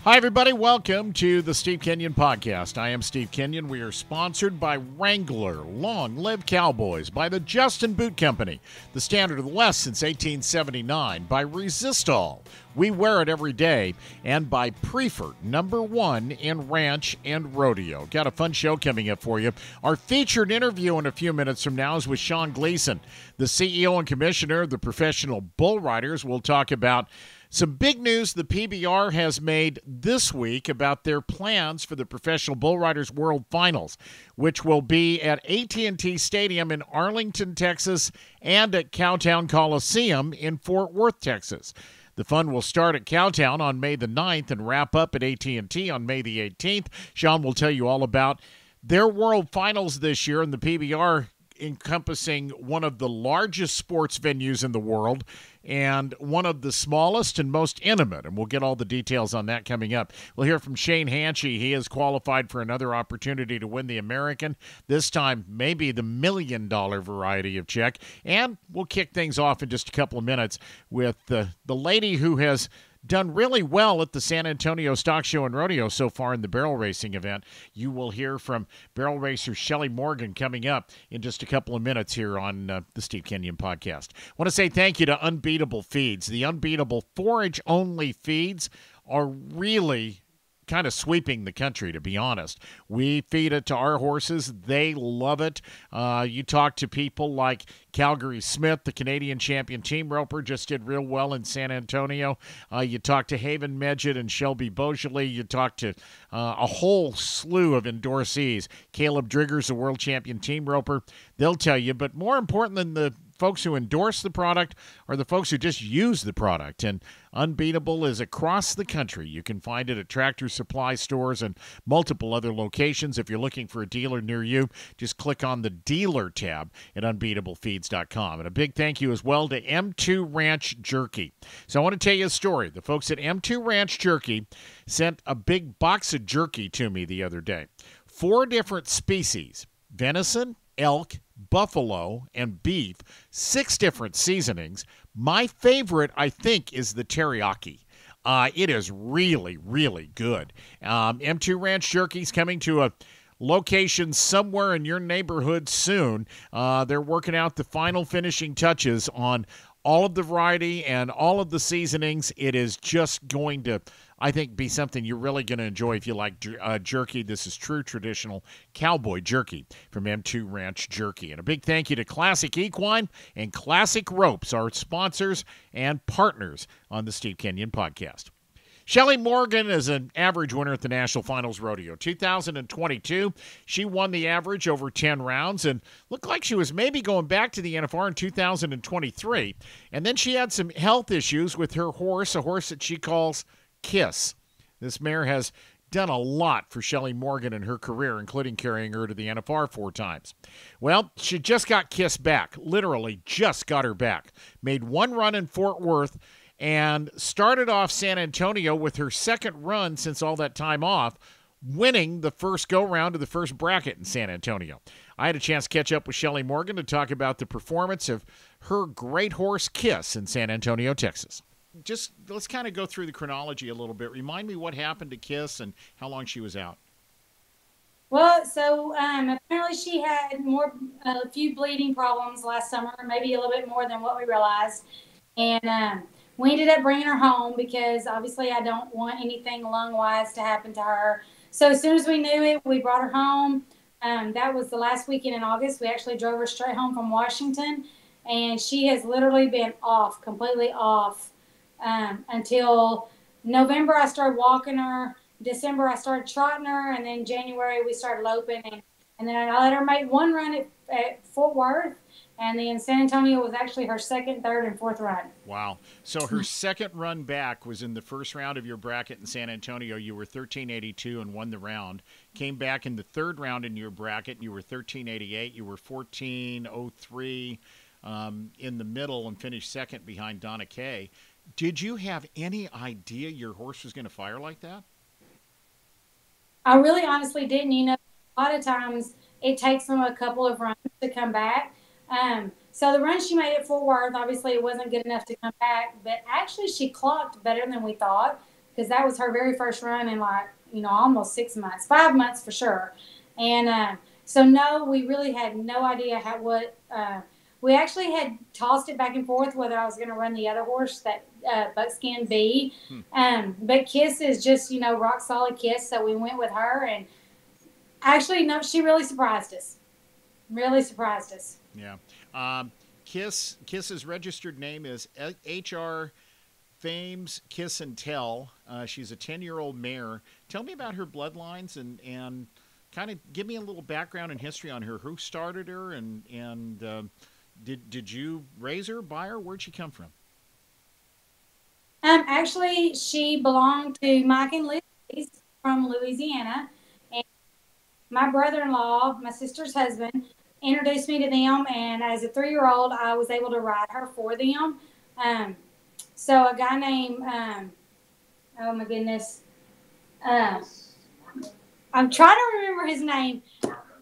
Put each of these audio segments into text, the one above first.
Hi, everybody. Welcome to the Steve Kenyon Podcast. I am Steve Kenyon. We are sponsored by Wrangler, Long Live Cowboys, by the Justin Boot Company, the Standard of the West since 1879, by Resistol, we wear it every day, and by Preferred, #1 in ranch and rodeo. Got a fun show coming up for you. Our featured interview in a few minutes from now is with Gleason, the CEO and commissioner of the Professional Bull Riders. We'll talk about some big news the PBR has made this week about their plans for the Professional Bull Riders World Finals, which will be at AT&T Stadium in Arlington, Texas, and at Cowtown Coliseum in Fort Worth, Texas. The fun will start at Cowtown on May the 9th and wrap up at AT&T on May the 18th. Sean will tell you all about their World Finals this year, and the PBR encompassing one of the largest sports venues in the world and one of the smallest and most intimate, and we'll get all the details on that coming up. We'll hear from Shane Hanchey. He has qualified for another opportunity to win the American, this time maybe the $1 million variety of check, and we'll kick things off in just a couple of minutes with the lady who has done really well at the San Antonio Stock Show and Rodeo so far in the barrel racing event. You will hear from barrel racer Shelley Morgan coming up in just a couple of minutes here on the Steve Kenyon Podcast. I want to say thank you to Unbeatable Feeds. The Unbeatable forage-only feeds are really kind of sweeping the country, to be honest. We feed it to our horses. They love it. You talk to people like Calgary Smith, the Canadian champion team roper, just did real well in San Antonio. You talk to Haven Medjid and Shelby Beaujolais. You talk to a whole slew of endorsees. Caleb Driggers, the world champion team roper. They'll tell you, but more important than the folks who endorse the product are the folks who just use the product. And Unbeatable is across the country. You can find it at Tractor Supply stores and multiple other locations. If you're looking for a dealer near you, just click on the dealer tab at unbeatablefeeds.com. And a big thank you as well to M2 Ranch Jerky. So I want to tell you a story. The folks at M2 Ranch Jerky sent a big box of jerky to me the other day. 4 different species: venison, elk, buffalo, and beef, 6 different seasonings. My favorite, I think, is the teriyaki. It is really, really good. M2 Ranch Jerky's coming to a location somewhere in your neighborhood soon. They're working out the final finishing touches on all of the variety and all of the seasonings. It is just going to, I think, be something you're really going to enjoy if you like jerky. This is true traditional cowboy jerky from M2 Ranch Jerky. And a big thank you to Classic Equine and Classic Ropes, our sponsors and partners on the Steve Kenyon Podcast. Shelley Morgan is an average winner at the National Finals Rodeo. 2022, she won the average over 10 rounds and looked like she was maybe going back to the NFR in 2023. And then she had some health issues with her horse, a horse that she calls Kiss. This mare has done a lot for Shelley Morgan in her career, including carrying her to the NFR 4 times. Well, she just got Kiss back, literally just got her back. Made 1 run in Fort Worth and started off San Antonio with her 2nd run since all that time off, winning the first go-round of the first bracket in San Antonio. I had a chance to catch up with Shelley Morgan to talk about the performance of her great horse Kiss in San Antonio, Texas. Just let's kind of go through the chronology a little bit. Remind me what happened to Kiss and how long she was out. Well, so apparently she had a few bleeding problems last summer, maybe a little bit more than what we realized. And we ended up bringing her home because obviously I don't want anything lung-wise to happen to her. So as soon as we knew it, we brought her home. That was the last weekend in August. We actually drove her straight home from Washington. And she has literally been off, completely off, until November. I started walking her. December I started trotting her. And then January we started loping. And then I let her make 1 run at Fort Worth. And then San Antonio was actually her 2nd, 3rd, and 4th run. Wow. So her 2nd run back was in the first round of your bracket in San Antonio. You were 1382 and won the round. Came back in the 3rd round in your bracket. You were 1388. You were 1403 in the middle and finished 2nd behind Donna Kay. Did you have any idea your horse was going to fire like that? I really honestly didn't. You know, a lot of times it takes them a couple of runs to come back. So the run she made at Fort Worth, obviously it wasn't good enough to come back, but actually she clocked better than we thought. because that was her very first run in like, almost 6 months, 5 months for sure. And so no, we really had no idea we actually had tossed it back and forth whether I was going to run the other horse, that Buckskin B. But Kiss is just, rock solid Kiss. So we went with her, and actually, no, she really surprised us. Really surprised us. Yeah. Kiss's registered name is HR Fames Kiss and Tell. She's a 10-year-old mare. Tell me about her bloodlines and kind of give me a little background and history on her. Who started her, and did you raise her, buy her? Where'd she come from? Actually, she belonged to Mike and Liz from Louisiana, and my brother-in-law, my sister's husband, introduced me to them, and as a 3-year-old, I was able to ride her for them. So a guy named, oh my goodness, I'm trying to remember his name.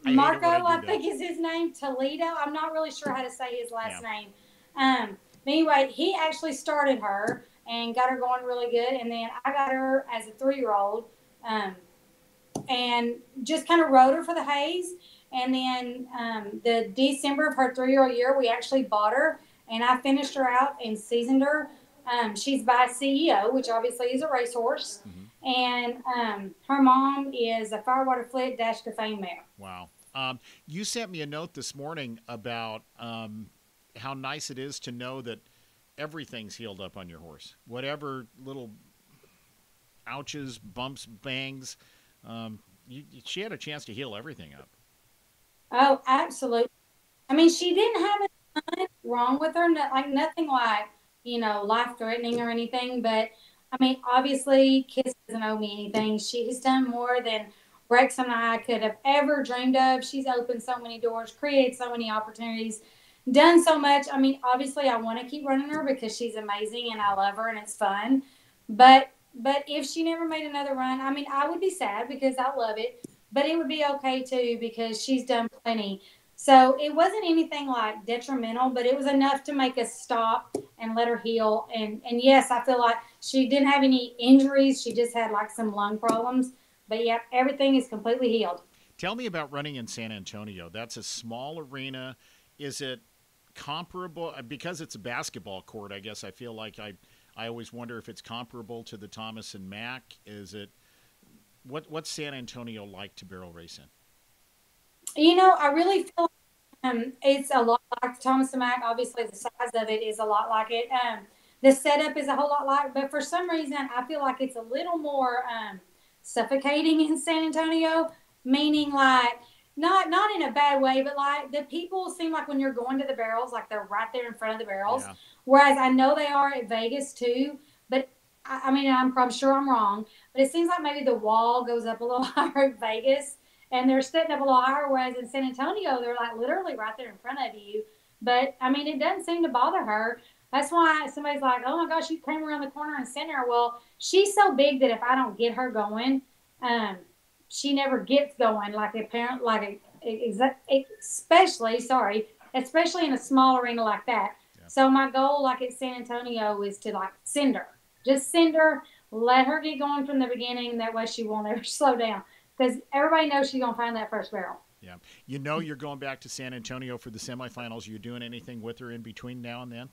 Marco, I think is his name. Toledo. I'm not really sure how to say his last name. But anyway, he actually started her and got her going really good. And then I got her as a 3-year-old and just kind of rode her for the Hayes. And then the December of her 3-year-old year, we actually bought her. And I finished her out and seasoned her. She's by CEO, which obviously is a racehorse. And her mom is a Firewater Flit Dash to Fame mare. Wow. You sent me a note this morning about how nice it is to know that everything's healed up on your horse. Whatever little ouches, bumps, bangs, she had a chance to heal everything up. Oh, absolutely. I mean, she didn't have anything wrong with her, nothing like, life-threatening or anything. But, I mean, obviously, Kiss doesn't owe me anything. She has done more than Rex and I could have ever dreamed of. She's opened so many doors, created so many opportunities, done so much. I mean, obviously, I want to keep running her because she's amazing and I love her and it's fun. But if she never made another run, I mean, I would be sad because I love it. But it would be okay, too, because she's done plenty. So it wasn't anything like detrimental, but it was enough to make us stop and let her heal. And yes, I feel like she didn't have any injuries. She just had like some lung problems. But yeah, everything is completely healed. Tell me about running in San Antonio. That's a small arena. Is it comparable? Because it's a basketball court, I guess I feel like I always wonder if it's comparable to the Thomas and Mack. Is it what's San Antonio like to barrel race in? I really feel it's a lot like Thomas and Mack. Obviously, the size of it is a lot like it. The setup is a whole lot like, but for some reason, I feel like it's a little more suffocating in San Antonio. Meaning, like, not in a bad way, but like the people seem like when you're going to the barrels, like they're right there in front of the barrels. Yeah. Whereas I know they are at Vegas too, but I mean, I'm sure I'm wrong, but it seems like maybe the wall goes up a little higher at Vegas. And they're sitting up a little higher, whereas in San Antonio, they're like literally right there in front of you. But, I mean, it doesn't seem to bother her. That's why somebody's like, oh, my gosh, she came around the corner and sent her. Well, she's so big that if I don't get her going, she never gets going. Especially in a small arena like that. Yeah. So my goal, like at San Antonio, is to, like, send her. Just send her, let her get going from the beginning. That way she won't ever slow down. Because everybody knows she's going to find that first barrel. Yeah. You're going back to San Antonio for the semifinals. Are you doing anything with her in between now and then?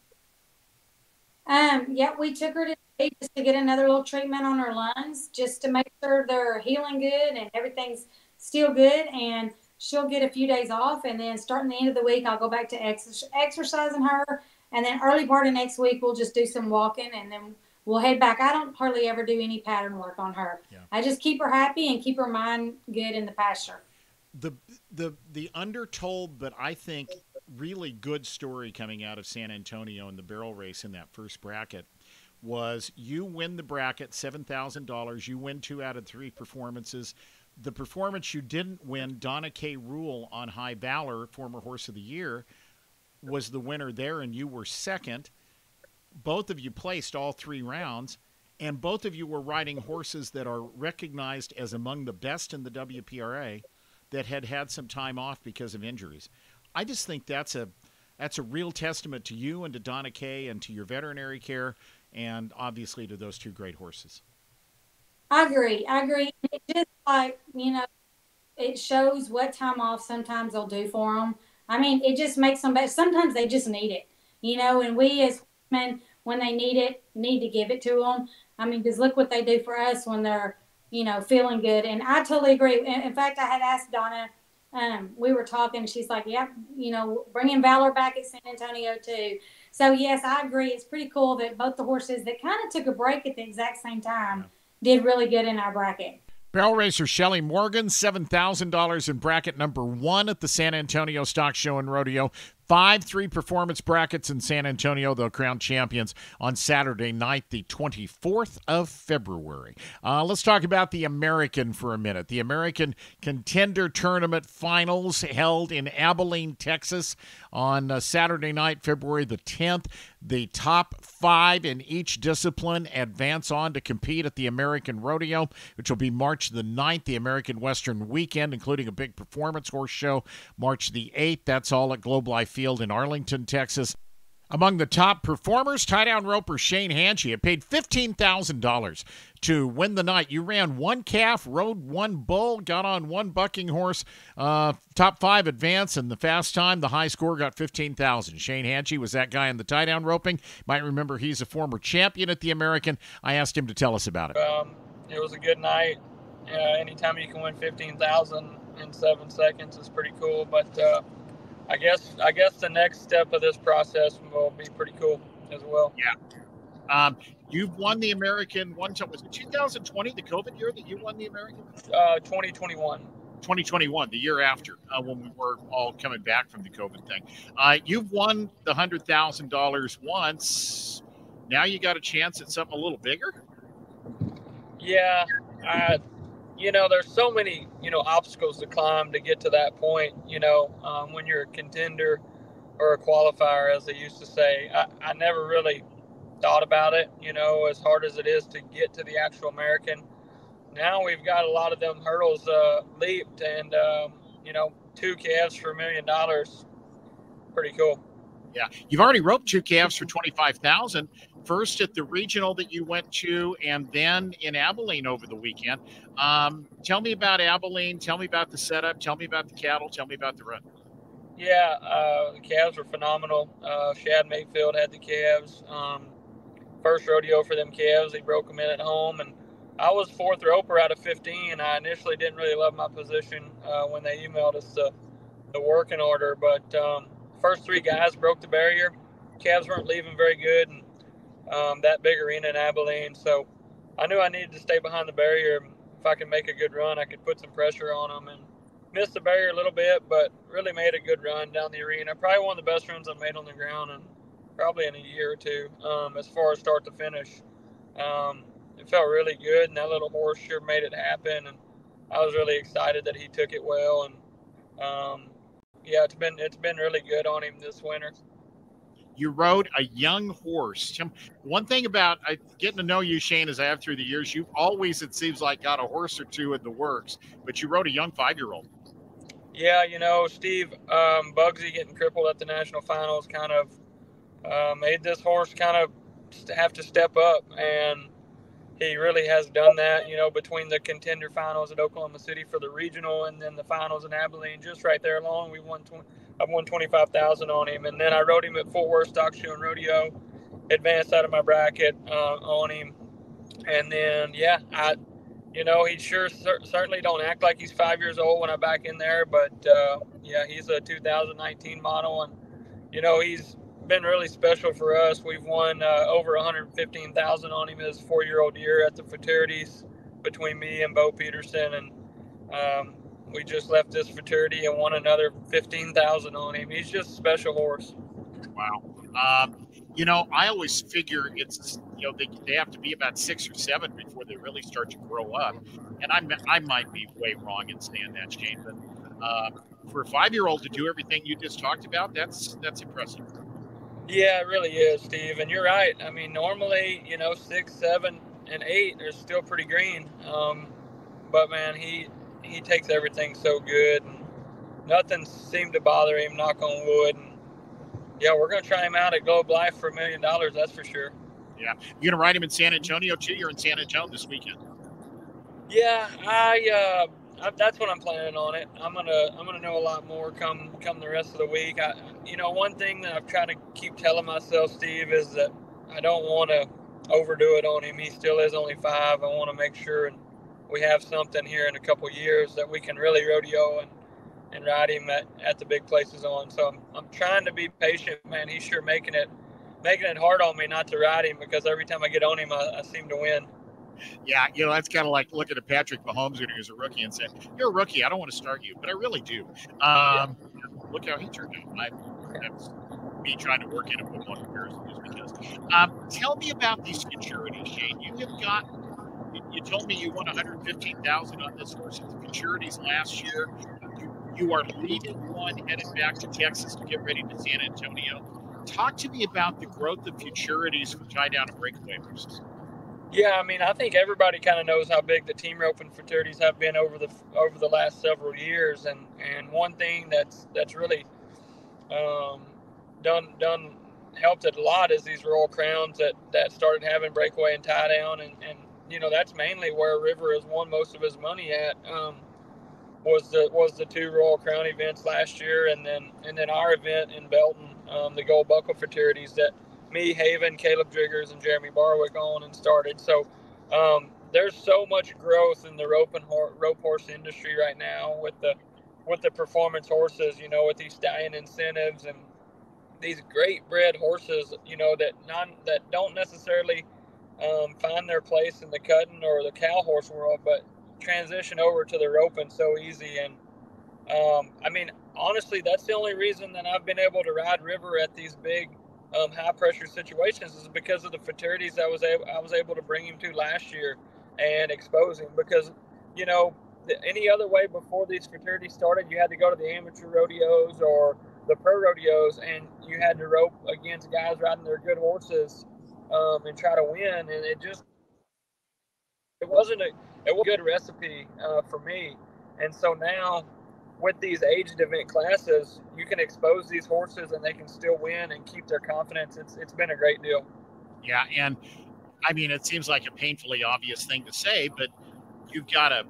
Yeah, we took her today just to get another little treatment on her lungs, just to make sure they're healing good and everything's still good. And she'll get a few days off. And then starting the end of the week, I'll go back to exercising her. And then early part of next week, we'll just do some walking and then we'll head back. I don't hardly ever do any pattern work on her. Yeah. I just keep her happy and keep her mind good in the pasture. The undertold, but I think really good story coming out of San Antonio in the barrel race in that first bracket was you win the bracket, $7,000. You win 2 out of 3 performances. The performance you didn't win, Donna K. Rule on High Valor, former Horse of the Year, was the winner there, and you were second. Both of you placed all 3 rounds, and both of you were riding horses that are recognized as among the best in the WPRA that had some time off because of injuries. I just think that's a real testament to you and to Donna Kay and to your veterinary care and obviously to those 2 great horses. I agree. I agree. It just like, it shows what time off sometimes they'll do for them. I mean, it just makes them better. Sometimes they just need it, and we as women, when they need it, need to give it to them. I mean, because look what they do for us when they're, feeling good. And I totally agree. In fact, I had asked Donna, we were talking, she's like, yep, bringing Valor back at San Antonio too. So, yes, I agree. It's pretty cool that both the horses that kind of took a break at the exact same time did really good in our bracket. Barrel racer Shelley Morgan, $7,000 in bracket number 1 at the San Antonio Stock Show and Rodeo. 5 performance brackets in San Antonio. They'll crown champions on Saturday night, the 24th of February. Let's talk about the American for a minute. The American Contender Tournament Finals held in Abilene, Texas on Saturday night, February the 10th. The top 5 in each discipline advance on to compete at the American Rodeo, which will be March the 9th, the American Western Weekend, including a big performance horse show, March the 8th. That's all at Globe Life Field in Arlington, Texas. Among the top performers, tie-down roper Shane Hanchey. It paid $15,000 to win the night. You ran 1 calf, rode 1 bull, got on 1 bucking horse. Top 5 advance, and the fast time, the high score, got $15,000. Shane Hanchey was that guy in the tie-down roping. Might remember he's a former champion at the American. I asked him to tell us about it. It was a good night. Anytime you can win $15,000 in 7 seconds is pretty cool, but I guess the next step of this process will be pretty cool as well. Yeah. You've won the American one time. Was it 2020, the COVID year that you won the American? 2021. 2021, the year after, when we were all coming back from the COVID thing. You've won the $100,000 once. Now you got a chance at something a little bigger? Yeah. There's so many, obstacles to climb to get to that point, when you're a contender or a qualifier, as they used to say. I never really thought about it, as hard as it is to get to the actual American. Now we've got a lot of them hurdles leaped, and, 2 calves for $1 million. Pretty cool. Yeah. You've already roped 2 calves for $25,000. First at the regional that you went to, and then in Abilene over the weekend. Tell me about Abilene. Tell me about the setup. Tell me about the cattle. Tell me about the run. Yeah, the calves were phenomenal. Shad Mayfield had the calves. First rodeo for them calves. He broke them in at home, and I was 4th roper out of 15. I initially didn't really love my position when they emailed us the working order, but first 3 guys broke the barrier. Calves weren't leaving very good, and that big arena in Abilene. So I knew I needed to stay behind the barrier. If I could make a good run, I could put some pressure on them, and missed the barrier a little bit, but really made a good run down the arena. Probably one of the best runs I've made on the ground, and probably in a year or two, as far as start to finish. It felt really good, and that little horse sure made it happen, and I was really excited that he took it well. And yeah, it's been really good on him this winter. You rode a young horse. One thing about getting to know you, Shane, as I have through the years, you've always, it seems like, got a horse or 2 in the works, but you rode a young 5-year-old. Yeah, Steve, Bugsy getting crippled at the national finals kind of made this horse kind of have to step up, and he really has done that, between the contender finals at Oklahoma City for the regional and then the finals in Abilene, just right there along. I've won $25,000 on him, and then I rode him at Fort Worth Stock Show and Rodeo, advanced out of my bracket on him, and then he certainly don't act like he's 5 years old when I'm back in there, but he's a 2019 model, and he's been really special for us. We've won over $115,000 on him his 4-year-old year at the fraternities between me and Bo Peterson, and we just left this fraternity and won another $15,000 on him. He's just a special horse. Wow. I always figure it's they have to be about 6 or 7 before they really start to grow up, and I might be way wrong in saying that, Shane, but for a 5-year-old to do everything you just talked about, that's impressive. Yeah, it really is, Steve. And you're right. I mean, normally, 6, 7, and 8 are still pretty green. But man, he takes everything so good, and nothing seemed to bother him, knock on wood. And yeah, we're going to try him out at Globe Life for $1 million. That's for sure. Yeah. You're going to ride him in San Antonio too? You're in San Antonio this weekend. Yeah, that's what I'm planning on it. I'm gonna know a lot more come the rest of the week. One thing that I've tried to keep telling myself, Steve, is that I don't want to overdo it on him. He still is only 5. I want to make sure and we have something here in a couple years that we can really rodeo and ride him at the big places on. So I'm trying to be patient, man. He's sure making it hard on me not to ride him, because every time I get on him, I seem to win. Yeah, that's kind of like looking at Patrick Mahomes when he was a rookie and saying, "You're a rookie. I don't want to start you, but I really do." Look how he turned out. That's me trying to work in a football comparison just because. Tell me about these futurities, Shane. You told me you won $115,000 on this horse at the futurities last year. You are leading one headed back to Texas to get ready to San Antonio. Talk to me about the growth of futurities for tie down and breakaway horses. Yeah, I mean, I think everybody kind of knows how big the team roping fraternities have been over the last several years, and one thing that's really done helped it a lot is these Royal Crowns that started having breakaway and tie down, and that's mainly where River has won most of his money at. Was the 2 Royal Crown events last year, and then our event in Belton, the Gold Buckle fraternities that me, Haven, Caleb Driggers, and Jeremy Barwick on and started. So there's so much growth in the rope horse industry right now with the performance horses, with these stallion incentives and these great bred horses, that don't necessarily find their place in the cutting or the cow horse world, but transition over to the roping so easy. And I mean, honestly, that's the only reason that I've been able to ride River at these big high pressure situations is because of the fraternities I was able to bring him to last year and expose him. Because any other way before these fraternities started, you had to go to the amateur rodeos or the pro rodeos, and you had to rope against guys riding their good horses and try to win. And it wasn't a good recipe for me. And so now, with these aged event classes, you can expose these horses and they can still win and keep their confidence. It's been a great deal. Yeah, and I mean, it seems like a painfully obvious thing to say, but you've got a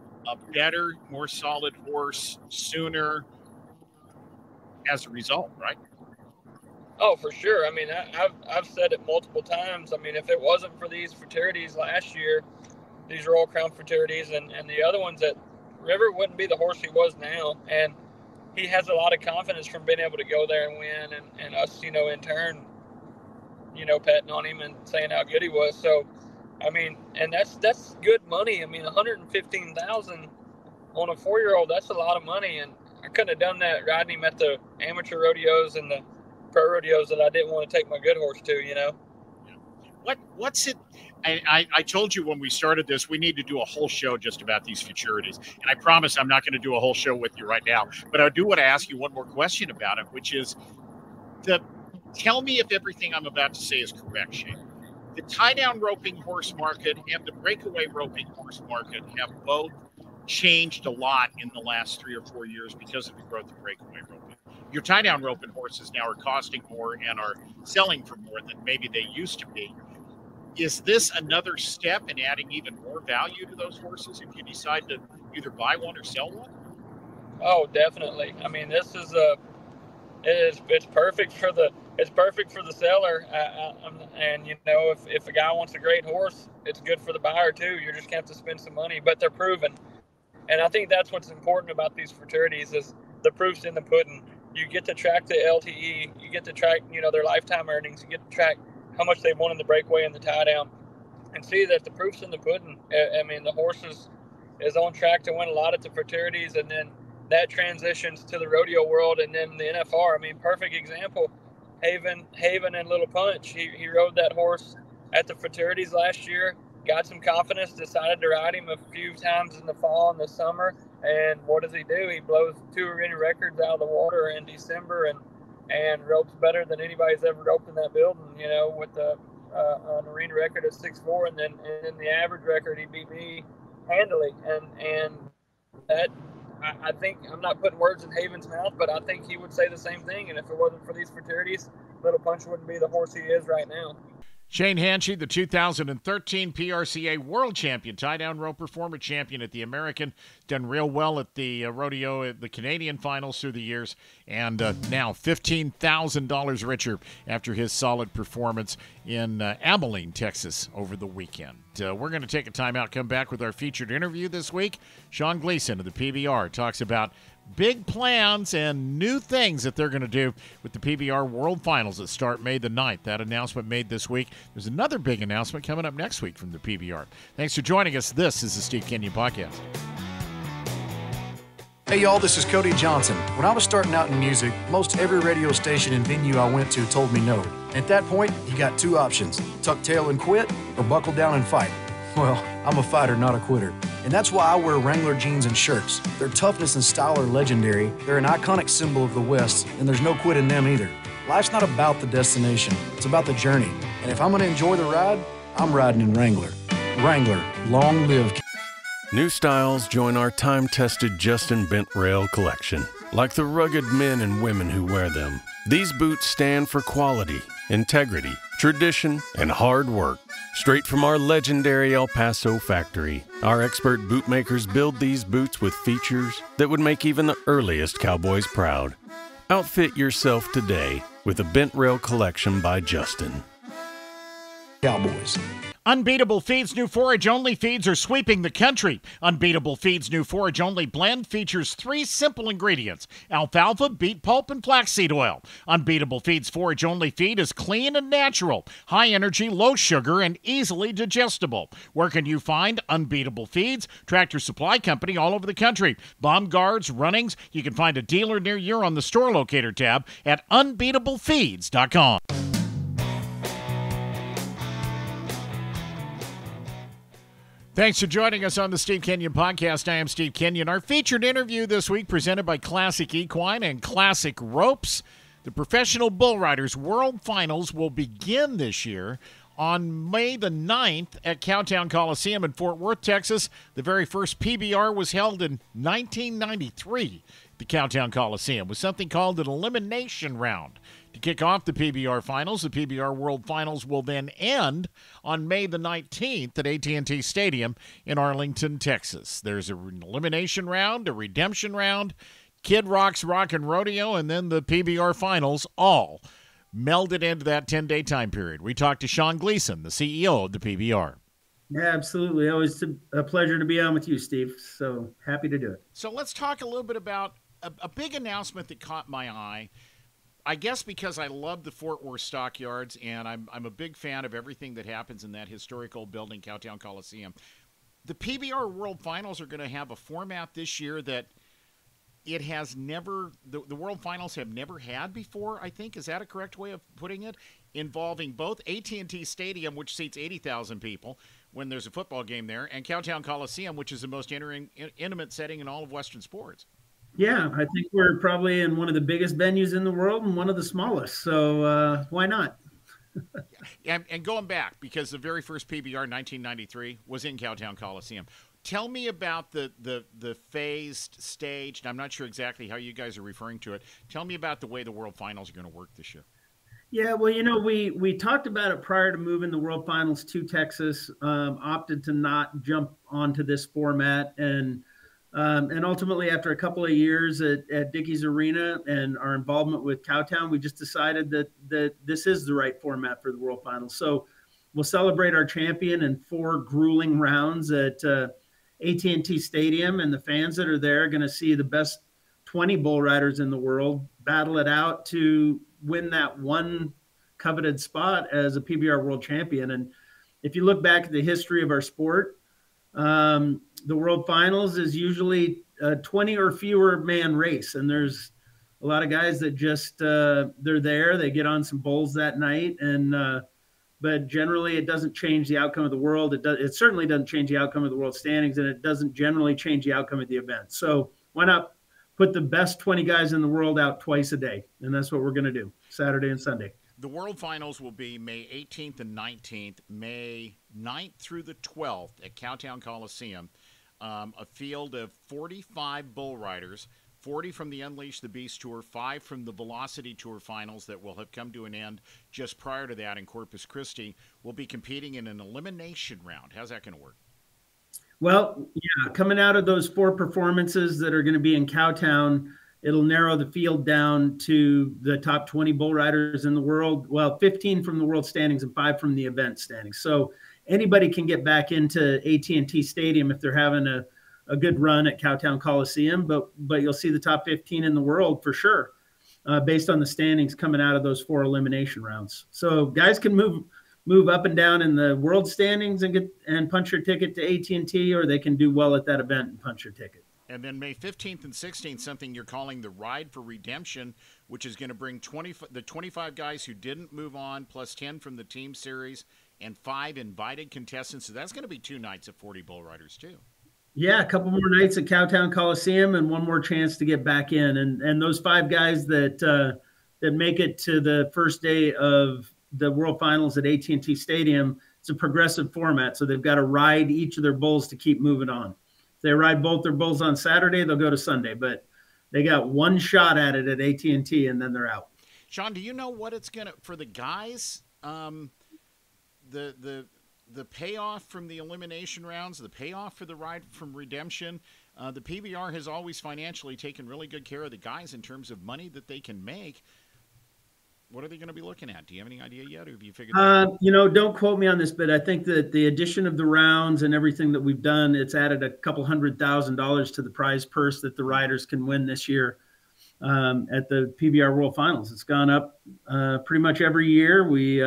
better, more solid horse sooner as a result, right? Oh, for sure. I mean, I've said it multiple times. I mean, if it wasn't for these fraternities last year, these Royal Crown fraternities and the other ones, that River wouldn't be the horse he was now. And he has a lot of confidence from being able to go there and win, and us, in turn, petting on him and saying how good he was. So, I mean, and that's good money. I mean, $115,000 on a 4-year-old, that's a lot of money. And I couldn't have done that riding him at the amateur rodeos and the pro rodeos that I didn't want to take my good horse to. What's it? I told you when we started this, we need to do a whole show just about these futurities. And I promise I'm not going to do a whole show with you right now. But I do want to ask you one more question about it, which is tell me if everything I'm about to say is correct, Shane. The tie-down roping horse market and the breakaway roping horse market have both changed a lot in the last 3 or 4 years because of the growth of breakaway roping. Your tie-down roping horses now are costing more and are selling for more than maybe they used to be. Is this another step in adding even more value to those horses if you decide to either buy one or sell one? Oh, definitely. I mean, this is it's perfect for the seller. And if a guy wants a great horse, it's good for the buyer too. You're just gonna have to spend some money, but they're proven. And I think that's what's important about these fraternities is the proof's in the pudding. You get to track the LTE, you get to track, their lifetime earnings, you get to track how much they won in the breakaway and the tie down, and see that the proof's in the pudding. I mean, the horse is on track to win a lot at the fraternities, and then that transitions to the rodeo world and then the NFR. I mean, perfect example, Haven and Little Punch. He rode that horse at the fraternities last year, got some confidence, decided to ride him a few times in the fall and the summer, and what does he do? He blows 2 arena records out of the water in December and ropes better than anybody's ever roped in that building, with an arena record of 6'4", and then the average record he beat me handily, and that, I think, I'm not putting words in Haven's mouth, but I think he would say the same thing. And if it wasn't for these fraternities, Little Punch wouldn't be the horse he is right now. Shane Hanchey, the 2013 PRCA World Champion, tie-down roper, former champion at the American, done real well at the rodeo at the Canadian finals through the years, and now $15,000 richer after his solid performance in Abilene, Texas over the weekend. We're going to take a timeout, come back with our featured interview this week. Sean Gleason of the PBR talks about big plans and new things that they're going to do with the PBR World Finals that start May the 9th. That announcement made this week. There's another big announcement coming up next week from the PBR. Thanks for joining us. This is the Steve Kenyon Podcast. Hey y'all, this is Cody Johnson. When I was starting out in music, most every radio station and venue I went to told me no. At that point, you got two options: tuck tail and quit, or buckle down and fight. Well, I'm a fighter, not a quitter. And that's why I wear Wrangler jeans and shirts. Their toughness and style are legendary. They're an iconic symbol of the West, and there's no quit in them either. Life's not about the destination, it's about the journey. And if I'm gonna enjoy the ride, I'm riding in Wrangler. Wrangler, long live. New styles join our time-tested Justin Bent Rail collection. Like the rugged men and women who wear them, these boots stand for quality, integrity, tradition, and hard work. Straight from our legendary El Paso factory, our expert bootmakers build these boots with features that would make even the earliest cowboys proud. Outfit yourself today with a Bent Rail collection by Justin. Cowboys. Unbeatable Feeds' new forage-only feeds are sweeping the country. Unbeatable Feeds' new forage-only blend features 3 simple ingredients: alfalfa, beet pulp, and flaxseed oil. Unbeatable Feeds' forage-only feed is clean and natural, high energy, low sugar, and easily digestible. Where can you find Unbeatable Feeds? Tractor Supply Company all over the country. Baumgart's, Runnings. You can find a dealer near you on the store locator tab at unbeatablefeeds.com. Thanks for joining us on the Steve Kenyon Podcast. I am Steve Kenyon. Our featured interview this week presented by Classic Equine and Classic Ropes. The Professional Bull Riders World Finals will begin this year on May the 9th at Cowtown Coliseum in Fort Worth, Texas. The very first PBR was held in 1993 at the Cowtown Coliseum with something called an elimination round. To kick off the PBR Finals, the PBR World Finals will then end on May the 19th at AT&T Stadium in Arlington, Texas. There's an elimination round, a redemption round, Kid Rock's Rockin' Rodeo, and then the PBR Finals, all melded into that 10-day time period. We talked to Sean Gleason, the CEO of the PBR. Yeah, absolutely. Always a pleasure to be on with you, Steve. So happy to do it. So let's talk a little bit about a big announcement that caught my eye. I guess because I love the Fort Worth Stockyards, and I'm a big fan of everything that happens in that historic old building, Cowtown Coliseum. The PBR World Finals are going to have a format this year that it has never, the World Finals have never had before, I think. Is that a correct way of putting it? Involving both AT&T Stadium, which seats 80,000 people when there's a football game there, and Cowtown Coliseum, which is the most intimate setting in all of Western sports. Yeah, I think we're probably in one of the biggest venues in the world and one of the smallest. So why not? and going back, because the very first PBR in 1993 was in Cowtown Coliseum. Tell me about the phased stage. I'm not sure exactly how you guys are referring to it. Tell me about the way the World Finals are going to work this year. Yeah, well, we talked about it prior to moving the World Finals to Texas, opted to not jump onto this format. And ultimately, after a couple of years at Dickey's Arena and our involvement with Cowtown, we just decided that this is the right format for the World Finals. So we'll celebrate our champion in 4 grueling rounds at AT&T Stadium, and the fans that are there are going to see the best 20 bull riders in the world battle it out to win that one coveted spot as a PBR world champion. And if you look back at the history of our sport, the World Finals is usually a 20 or fewer man race. And there's a lot of guys that just, they're there, they get on some bulls that night. And, but generally it doesn't change the outcome of the world. It certainly doesn't change the outcome of the world standings, and it doesn't generally change the outcome of the event. So why not put the best 20 guys in the world out twice a day? And that's what we're going to do, Saturday and Sunday. The World Finals will be May 18th and 19th, May 9th through the 12th at Cowtown Coliseum. A field of 45 bull riders 40 from the Unleash the Beast Tour, 5 from the Velocity Tour finals that will have come to an end just prior to that in Corpus Christi, will be competing in an elimination round. How's that going to work? Well, yeah, coming out of those 4 performances that are going to be in Cowtown, it'll narrow the field down to the top 20 bull riders in the world. Well, 15 from the world standings and 5 from the event standings. So anybody can get back into AT&T Stadium if they're having a good run at Cowtown Coliseum, but you'll see the top 15 in the world for sure, based on the standings coming out of those 4 elimination rounds. So guys can move up and down in the world standings and punch your ticket to AT&T, or they can do well at that event and punch your ticket. And then May 15th and 16th, something you're calling the Ride for Redemption, which is going to bring the 25 guys who didn't move on, plus 10 from the team series, and 5 invited contestants. So that's going to be 2 nights of 40 bull riders too. Yeah, a couple more nights at Cowtown Coliseum and 1 more chance to get back in. And those 5 guys that make it to the first day of the World Finals at AT&T Stadium, it's a progressive format. So they've got to ride each of their bulls to keep moving on. If they ride both their bulls on Saturday, they'll go to Sunday, but they got 1 shot at it at AT&T and then they're out. Sean, do you know what it's going to, for the guys, the payoff from the elimination rounds, the payoff for the Ride from Redemption? The PBR has always financially taken really good care of the guys in terms of money that they can make. What are they going to be looking at? Do you have any idea yet, or have you figured that out? You know, don't quote me on this, but I think that the addition of the rounds and everything that we've done, it's added a couple $100,000 to the prize purse that the riders can win this year at the PBR World Finals. It's gone up pretty much every year. We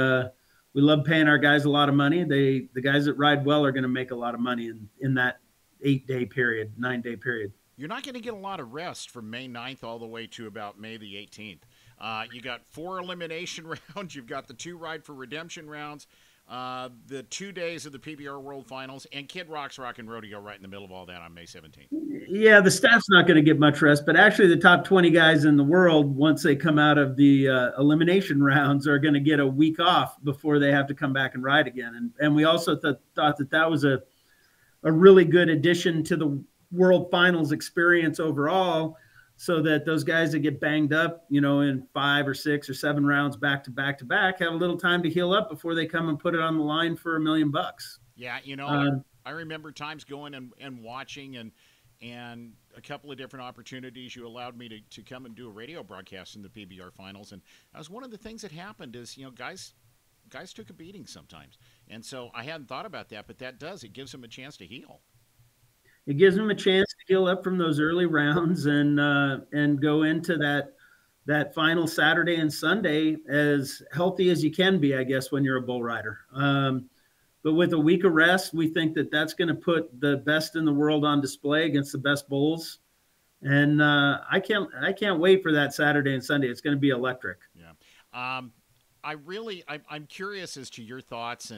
love paying our guys a lot of money. The guys that ride well are going to make a lot of money in that 8-day period, 9-day period. You're not going to get a lot of rest from May 9th all the way to about May the 18th. You got 4 elimination rounds. You've got the 2 Ride for Redemption rounds, the 2 days of the PBR World Finals, and Kid Rock's Rockin' Rodeo right in the middle of all that on May 17th. Yeah, the staff's not going to get much rest, but actually the top 20 guys in the world, once they come out of the elimination rounds, are going to get a week off before they have to come back and ride again. And we also thought that was a really good addition to the World Finals experience overall, so that those guys that get banged up, you know, in 5 or 6 or 7 rounds back to back to back, have a little time to heal up before they come and put it on the line for $1 million. Yeah, you know, I remember times going and watching and a couple of different opportunities you allowed me to come and do a radio broadcast in the PBR finals. And that was one of the things that happened is, you know, guys took a beating sometimes. And so I hadn't thought about that, but it gives them a chance to heal. It gives them a chance to heal up from those early rounds and go into that final Saturday and Sunday as healthy as you can be, I guess, when you're a bull rider. But with a week of rest, we think that that's going to put the best in the world on display against the best bulls. And I can't wait for that Saturday and Sunday. It's going to be electric. Yeah. I'm curious as to your thoughts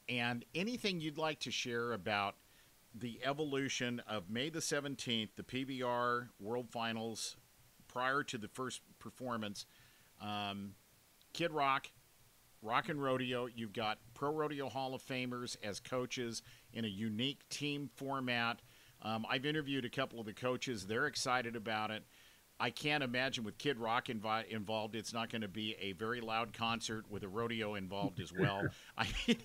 and anything you'd like to share about the evolution of May the 17th, the PBR World Finals, prior to the first performance. Kid Rock, Rockin' Rodeo, you've got Pro Rodeo Hall of Famers as coaches in a unique team format. I've interviewed a couple of the coaches. They're excited about it. I can't imagine with Kid Rock involved, it's not going to be a very loud concert with a rodeo involved as well. I mean,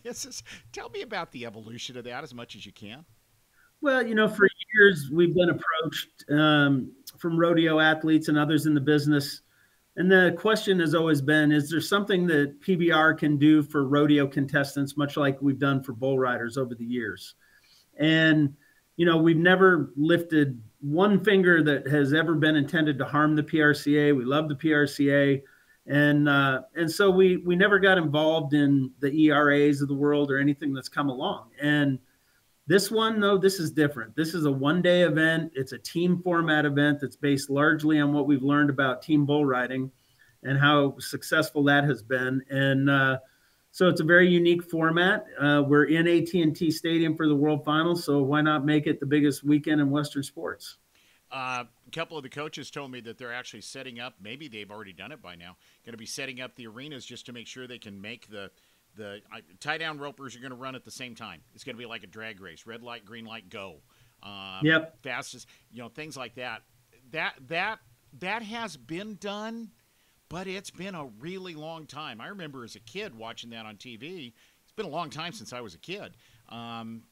tell me about the evolution of that as much as you can. Well, you know, for years we've been approached from rodeo athletes and others in the business. And the question has always been, is there something that PBR can do for rodeo contestants, much like we've done for bull riders over the years? And, you know, we've never lifted one finger that has ever been intended to harm the PRCA. We love the PRCA. And so we never got involved in the ERAs of the world or anything that's come along. And this one, though, this is different. This is a one-day event. It's a team format event that's based largely on what we've learned about team bull riding and how successful that has been. And so it's a very unique format. We're in AT&T Stadium for the World Finals, so why not make it the biggest weekend in Western sports? A couple of the coaches told me that they're actually setting up, maybe they've already done it by now, going to be setting up the arenas just to make sure they can make the tie-down ropers are going to run at the same time. It's going to be like a drag race. Red light, green light, go. Yep. Fastest, you know, things like that. that has been done, but it's been a really long time. I remember as a kid watching that on TV. It's been a long time since I was a kid. And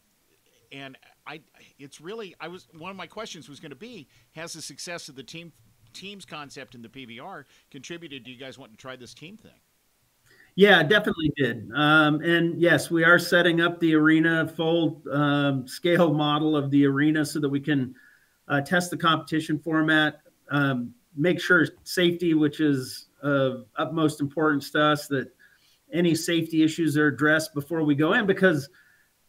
one of my questions was going to be, has the success of the teams concept in the PBR contributed to you guys wanting to try this team thing? Yeah, definitely did. And yes, we are setting up the arena, full scale model of the arena so that we can test the competition format, make sure safety, which is of utmost importance to us, that any safety issues are addressed before we go in, because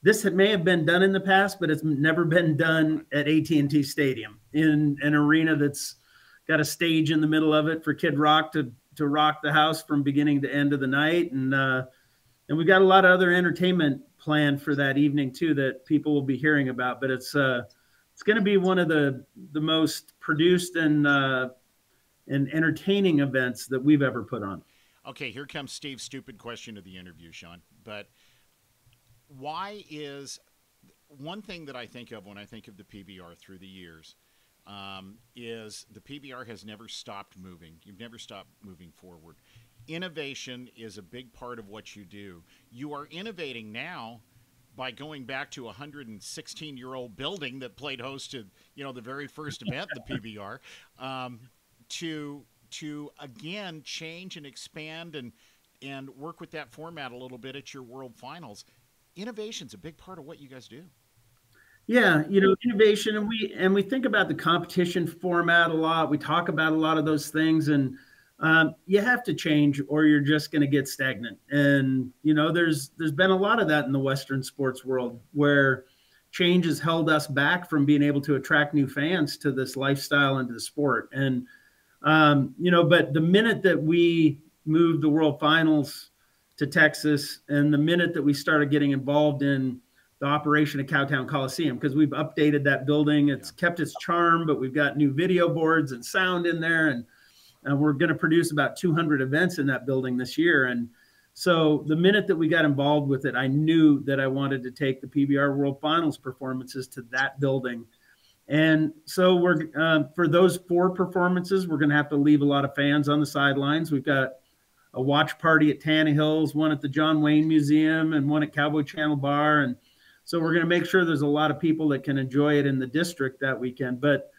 this may have been done in the past, but it's never been done at AT&T Stadium in an arena that's got a stage in the middle of it for Kid Rock to rock the house from beginning to end of the night. And we got a lot of other entertainment planned for that evening too, that people will be hearing about, but it's going to be one of the most produced and entertaining events that we've ever put on. Okay. Here comes Steve's stupid question of the interview, Sean, but why is one thing that I think of when I think of the PBR through the years, is the PBR has never stopped moving. You've never stopped moving forward. Innovation is a big part of what you do. You are innovating now by going back to a 116-year-old building that played host to, the very first event, the PBR, to again change and expand and work with that format a little bit at your World Finals. Innovation's a big part of what you guys do. Yeah, innovation, and we think about the competition format a lot. We talk about a lot of those things, and you have to change or you're just going to get stagnant. And there's been a lot of that in the Western sports world, where change has held us back from being able to attract new fans to this lifestyle and to the sport. And but the minute that we moved the World Finals to Texas, and the minute that we started getting involved in the operation of Cowtown Coliseum, because we've updated that building, it's kept its charm, but we've got new video boards and sound in there, and we're going to produce about 200 events in that building this year. And so the minute that we got involved with it, I knew that I wanted to take the PBR World Finals performances to that building. And so we're for those 4 performances, we're going to have to leave a lot of fans on the sidelines. We've got a watch party at Tannehill's, one at the John Wayne Museum, and one at Cowboy Channel Bar. And so we're going to make sure there's a lot of people that can enjoy it in the district that weekend. But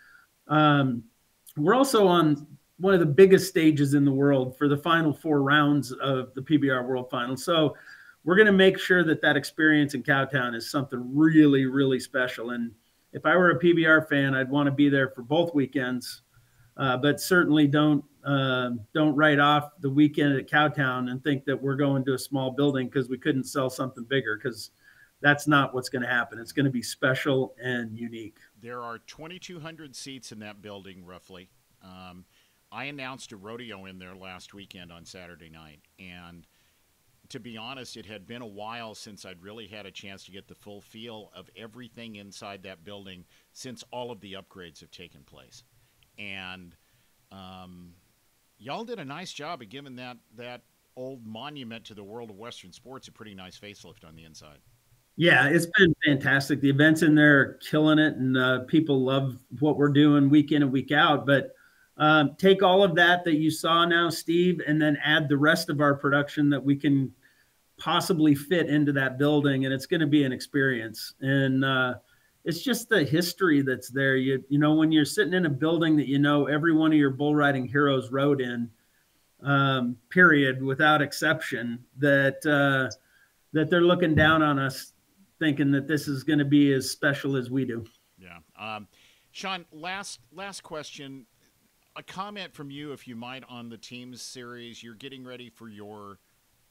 we're also on one of the biggest stages in the world for the final 4 rounds of the PBR World Finals. So we're going to make sure that experience in Cowtown is something really, really special. And if I were a PBR fan, I'd want to be there for both weekends, but certainly don't write off the weekend at Cowtown and think that we're going to a small building because we couldn't sell something bigger, because that's not what's going to happen. It's going to be special and unique. There are 2,200 seats in that building, roughly. I announced a rodeo in there last weekend on Saturday night, and to be honest, it had been a while since I'd really had a chance to get the full feel of everything inside that building since all of the upgrades have taken place. And y'all did a nice job of giving that old monument to the world of Western sports a pretty nice facelift on the inside. Yeah, it's been fantastic. The events in there are killing it, and people love what we're doing week in and week out. But take all of that you saw now, Steve, and then add the rest of our production that we can possibly fit into that building, and it's going to be an experience. And it's just the history that's there. You know, when you're sitting in a building that every one of your bull riding heroes rode in, period, without exception, that they're looking down on us, thinking that this is going to be as special as we do. Yeah. Sean, last question. A comment from you, if you might, on the Teams series. You're getting ready for your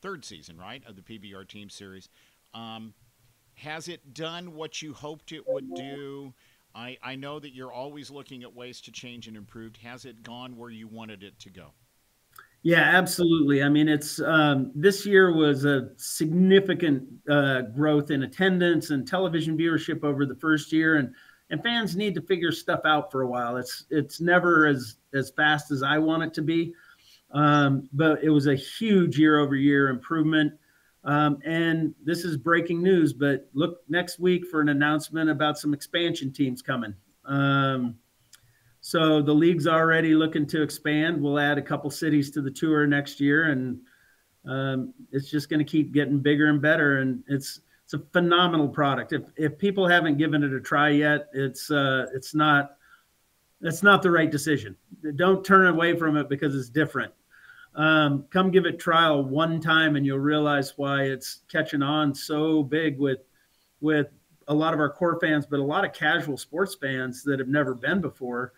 3rd season, right, of the PBR Team Series. Has it done what you hoped it would do? I know that you're always looking at ways to change and improve. Has it gone where you wanted it to go? Yeah, absolutely. I mean, it's this year was a significant growth in attendance and television viewership over the first year, and fans need to figure stuff out for a while. It's never as fast as I want it to be, but it was a huge year-over-year improvement. And this is breaking news, but look next week for an announcement about some expansion teams coming. So the league's already looking to expand. We'll add a couple cities to the tour next year, and it's just going to keep getting bigger and better. And it's a phenomenal product. If people haven't given it a try yet, that's not the right decision. Don't turn away from it because it's different. Come give it trial one time, and you'll realize why it's catching on so big with a lot of our core fans, but a lot of casual sports fans that have never been before.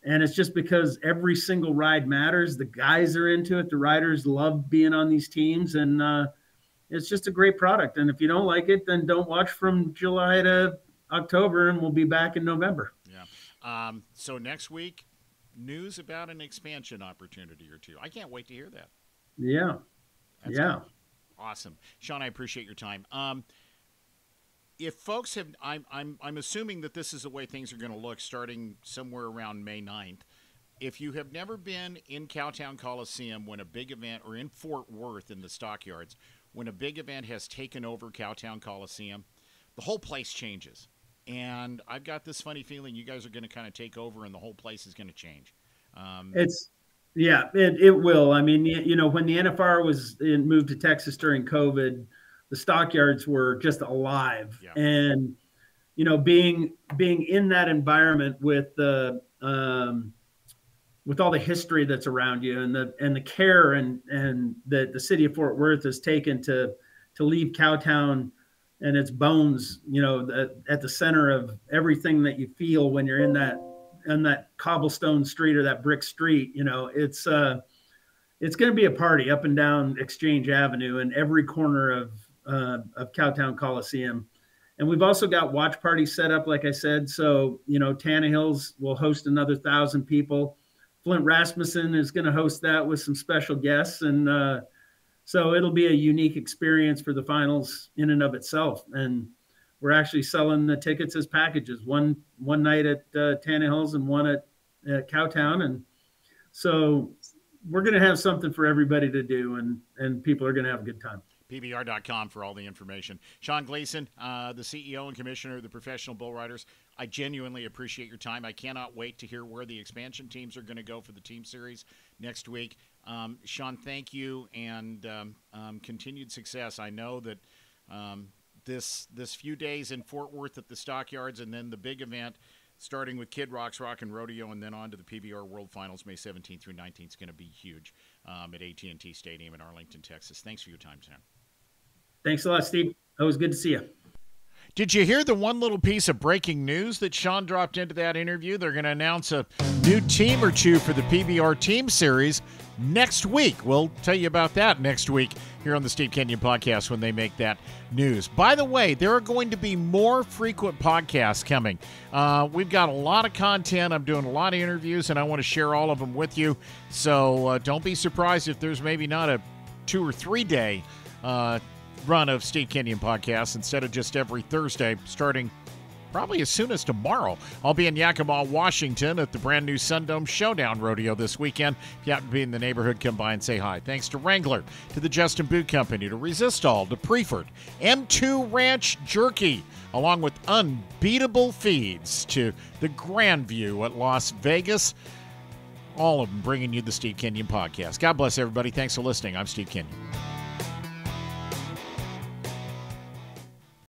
And it's just because every single ride matters. The guys are into it. The riders love being on these teams, and it's just a great product. And if you don't like it, then don't watch from July to October, and we'll be back in November. Yeah. So next week, news about an expansion opportunity or two. I can't wait to hear that. Yeah. That's yeah. Cool. Awesome. Sean, I appreciate your time. If folks have, I'm assuming that this is the way things are going to look starting somewhere around May 9th. If you have never been in Cowtown Coliseum when a big event, or in Fort Worth in the Stockyards, when a big event has taken over Cowtown Coliseum, the whole place changes. And I've got this funny feeling you guys are going to kind of take over and the whole place is going to change. It will. I mean, when the NFR was moved to Texas during COVID, the Stockyards were just alive. Yeah. And, being in that environment with all the history that's around you and the care and that the city of Fort Worth has taken to leave Cowtown and its bones, at the center of everything that you feel when you're in that cobblestone street or that brick street, it's going to be a party up and down Exchange Avenue and every corner of Cowtown Coliseum. And we've also got watch parties set up, like I said. So, Tannehill's will host another 1,000 people. Flint Rasmussen is going to host that with some special guests. And so it'll be a unique experience for the finals in and of itself. And we're actually selling the tickets as packages, one night at Tannehill's and one at Cowtown. And so we're going to have something for everybody to do, and people are going to have a good time. PBR.com for all the information. Sean Gleason, the CEO and commissioner of the Professional Bull Riders, I genuinely appreciate your time. I cannot wait to hear where the expansion teams are going to go for the team series next week. Sean, thank you, and continued success. I know that this few days in Fort Worth at the Stockyards, and then the big event starting with Kid Rock's Rock and Rodeo, and then on to the PBR World Finals May 17th through 19th is going to be huge at AT&T Stadium in Arlington, Texas. Thanks for your time, Sam. Thanks a lot, Steve. Always good to see you. Did you hear the one little piece of breaking news that Sean dropped into that interview? They're going to announce a new team or two for the PBR Team Series next week. We'll tell you about that next week here on the Steve Kenyon Podcast when they make that news. By the way, there are going to be more frequent podcasts coming. We've got a lot of content. I'm doing a lot of interviews, and I want to share all of them with you. So don't be surprised if there's maybe not a 2 or 3 day run of Steve Kenyon podcasts instead of just every Thursday, starting probably as soon as tomorrow. I'll be in Yakima, Washington at the brand new Sundome Showdown Rodeo this weekend. If you happen to be in the neighborhood, come by and say hi. Thanks to Wrangler, to the Justin Boot Company, to Resistol, to Prefert, M2 Ranch Jerky, along with unbeatable feeds, to the Grandview at Las Vegas. All of them bringing you the Steve Kenyon Podcast. God bless everybody. Thanks for listening. I'm Steve Kenyon.